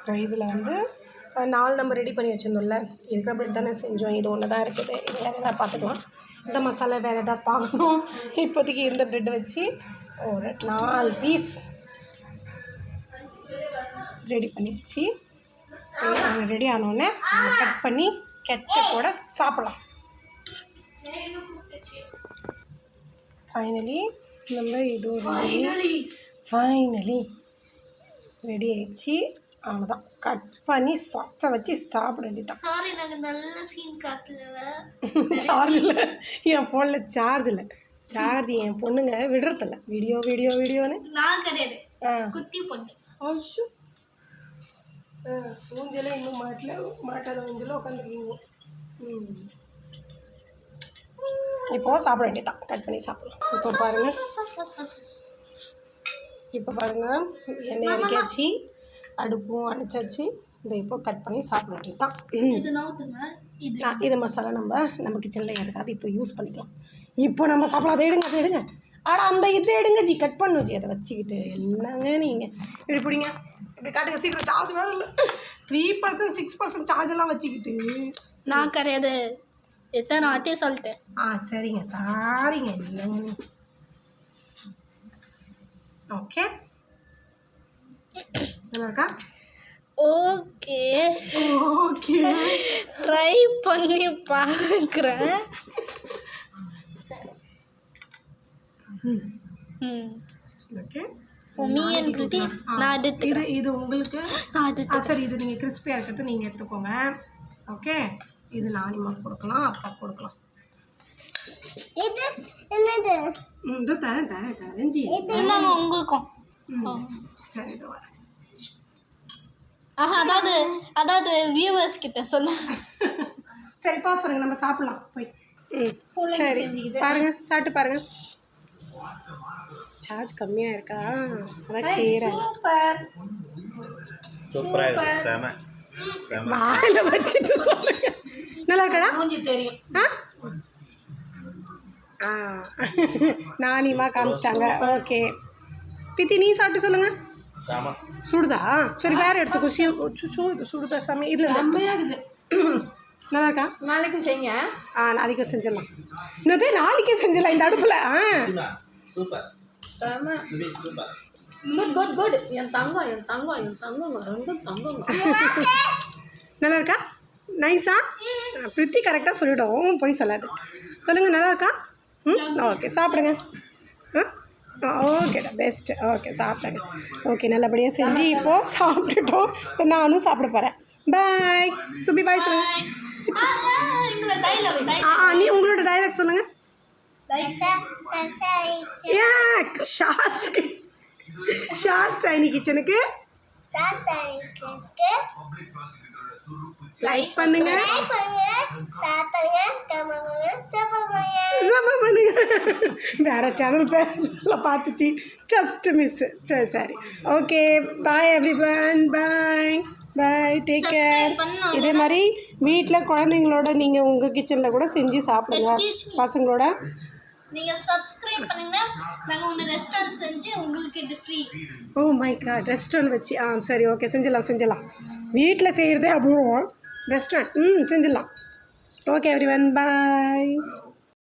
அப்புறம் இதில் வந்து 4 நம்ம ரெடி பண்ணி வச்சுருந்தோம்ல, இருக்கிற பிரெட் தானே செஞ்சோம். இது ஒன்று தான் இருக்குது. இது வேறு எதாவது பார்த்துக்கலாம். இந்த மசாலா வேறு எதாவது பார்க்கணும். இப்போதைக்கு இந்த ப்ரெட்டை வச்சு ஒரு 4 பீஸ் ரெடி பண்ணி வச்சு ரெடி ஆனோடனே கட் பண்ணி கெச்சப்போட சாப்பிடலாம். ஃபைனலி நம்ம இது ஃபைனலி ரெடி ஆயிடுச்சு. அவ்வளோதான், கட் பண்ணி சாக்ஸை வச்சு சாப்பிட வேண்டியதான். சாரி, நாங்கள் நல்ல சீன் காட்டல. சார்ஜ் இல்லை, என் ஃபோனில் சார்ஜ் இல்லை. சார்ஜ் என் பொண்ணுங்க விடுறதில்ல. வீடியோன்னு நான் கிடையாது, குத்தி பொண்ணு. அஷு ஊஞ்சலாம் இன்னும் மாட்டாத ஊஞ்சலாம் உட்காந்துருக்கீங்க. இப்போது சாப்பிட வேண்டியதான், கட் பண்ணி சாப்பிடலாம். இப்போ பாருங்கள் எண்ணெய் இறக்கியாச்சு, அடுப்பும் அணைச்சாச்சு. இதை இப்போ கட் பண்ணி சாப்பிட வேண்டியதான். இது மசாலா நம்ம கிச்சனில் எதுக்காது இப்போ யூஸ் பண்ணிக்கலாம். இப்போ நம்ம சாப்பிடலாம். அதை எடுங்க ஆனால் அந்த இதை எடுங்க ஜி, கட் பண்ணு ஜி. அதை வச்சுக்கிட்டு என்னங்க நீங்கள் இப்படி பிடிங்க, இப்படி காட்டுங்க சீக்கிரம். சார்ஜ் வேறு இல்லை, 3% 6% சார்ஜெல்லாம் வச்சுக்கிட்டு. நான் கிடையாது, எத்தனை ஆட்டே சொல்லிட்டேன். சரிங்க, சாரிங்க. இல்லைங்க, ஓகே, நல்லா இருக்கா? ஓகே, ட்ரை பண்ணி பார்க்குறேன். ஓகே, இது உங்களுக்கு சரி. இது நீங்கள் கிறிஸ்பியாக இருக்கிறது நீங்கள் எடுத்துக்கோங்க. ஓகே, இது நானிமா கொடுக்கலாம், அப்பா கொடுக்கலாம். இது என்னது? இது தரேன் ஜி. உங்களுக்கும் சரி, இது வரேன். அதாவது வியூவர்ஸ் கிட்ட சொல்ல. சரி, பாஸ் பண்ணுங்க, நம்ம சாப்பிடலாம் போய். சரி, பாருங்க, சாப்பிட்டு பாருங்க. சார்ஜ் கம்மியாக இருக்கா? அதான் கிளியராக வாயில் வச்சுட்டு சொல்லுங்க. நல்லா இருக்கடா? தெரியும். நானிமா காமிச்சிட்டாங்க. ஓகே, பித்தி நீ சாப்பிட்டு சொல்லுங்க. சுடுதா? சரி, வேறு எடுத்துக்கோ. இது சுடுதா சாமி? இதில் செம்மையாகுது. நல்லா இருக்கா? நாளைக்கு செய்யுங்க. நாளைக்கு செஞ்சிடலாம். என்னது நாளைக்கே செஞ்சிடலாம் இந்த அடுப்பில்? Super, good. என் தங்கம் ரெண்டும் தங்கம். நல்லா இருக்கா? நைஸா? பிரித்தி கரெக்டாக சொல்லிவிடும், போய் சொல்லாது. சொல்லுங்கள், நல்லா இருக்கா? ஓகே, சாப்பிடுங்க. ஓகேடா, பெஸ்ட்டு. ஓகே, சாப்பிடுங்க. ஓகே, நல்லபடியாக செஞ்சு இப்போது சாப்பிட்டுட்டோம். நானும் சாப்பிட போகிறேன். பாய் சுபி, பாய் சொல்லுங்கள். நீ உங்களோட டைலாக் சொல்லுங்கள். ஷாஸ் டைனி கிச்சனுக்கு லைக் பண்ணுங்க, வேற சேனல் பேசல பார்த்துச்சு, ஜஸ்ட் மிஸ். சரி, ஓகே, பாய் எவ்ரிவன். பாய், டேக் கேர். இதே மாதிரி வீட்டில் குழந்தைங்களோட நீங்கள் உங்கள் கிச்சனில் கூட செஞ்சு சாப்பிடுங்க பசங்களோட. நீங்கள் சப்ஸ்கிரைப் பண்ணுங்க, நாங்கள் ஒன்று ரெஸ்டாரண்ட் செஞ்சு உங்களுக்கு இது free. Oh my God, restaurant வச்சு? சரி, ஓகே, செஞ்சிடலாம். வீட்டில் செய்கிறதே அபூர்வம், ரெஸ்டாரண்ட் செஞ்சிடலாம். ஓகே எவ்ரிவன், பாய்.